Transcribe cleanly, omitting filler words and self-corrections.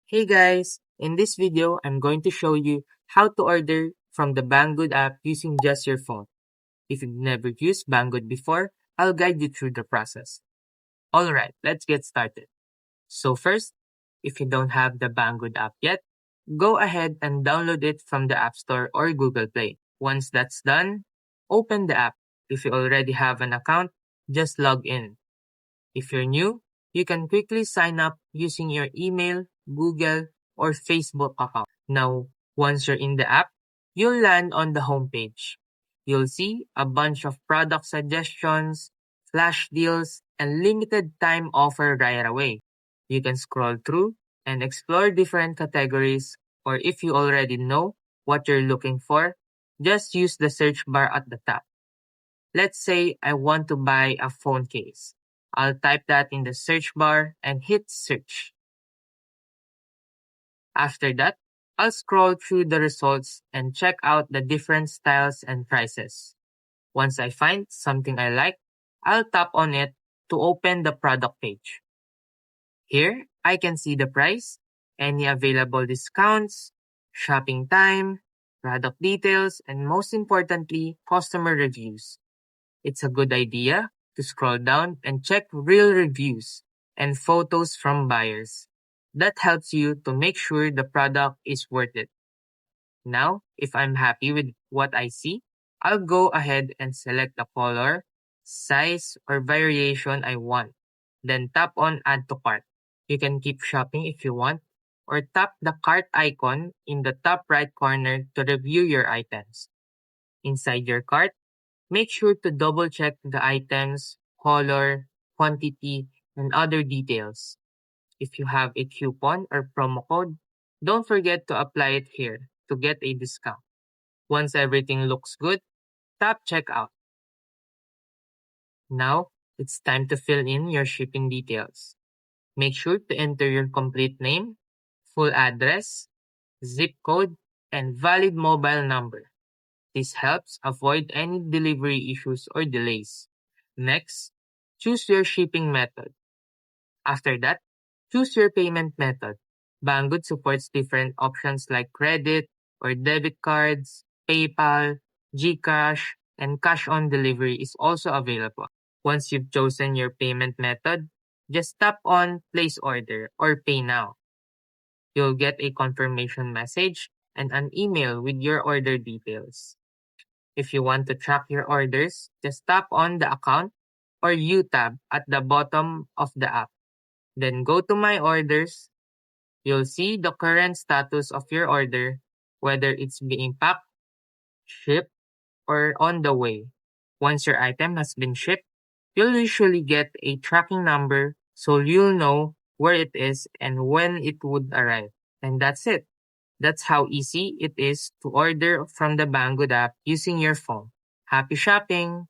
Hey guys, in this video, I'm going to show you how to order from the Banggood app using just your phone. If you've never used Banggood before, I'll guide you through the process. Alright, let's get started. So first, if you don't have the Banggood app yet, go ahead and download it from the App Store or Google Play. Once that's done, open the app. If you already have an account, just log in. If you're new, you can quickly sign up using your email, Google, or Facebook account. Now, once you're in the app, you'll land on the homepage. You'll see a bunch of product suggestions, flash deals, and limited time offer right away. You can scroll through and explore different categories, or if you already know what you're looking for, just use the search bar at the top. Let's say I want to buy a phone case. I'll type that in the search bar and hit search. After that, I'll scroll through the results and check out the different styles and prices. Once I find something I like, I'll tap on it to open the product page. Here, I can see the price, any available discounts, shopping time, product details, and most importantly, customer reviews. It's a good idea to scroll down and check real reviews and photos from buyers. That helps you to make sure the product is worth it. Now, if I'm happy with what I see, I'll go ahead and select the color, size, or variation I want. Then tap on Add to Cart. You can keep shopping if you want, or tap the cart icon in the top right corner to review your items. Inside your cart, make sure to double check the items, color, quantity, and other details. If you have a coupon or promo code, don't forget to apply it here to get a discount. Once everything looks good, tap checkout. Now, it's time to fill in your shipping details. Make sure to enter your complete name, full address, zip code, and valid mobile number. This helps avoid any delivery issues or delays. Next, choose your shipping method. After that, choose your payment method. Banggood supports different options like credit or debit cards, PayPal, GCash, and cash on delivery is also available. Once you've chosen your payment method, just tap on Place Order or Pay Now. You'll get a confirmation message and an email with your order details. If you want to track your orders, just tap on the Account or You tab at the bottom of the app. Then go to My Orders. You'll see the current status of your order, whether it's being packed, shipped, or on the way. Once your item has been shipped, you'll usually get a tracking number so you'll know where it is and when it would arrive. And that's it. That's how easy it is to order from the Banggood app using your phone. Happy shopping!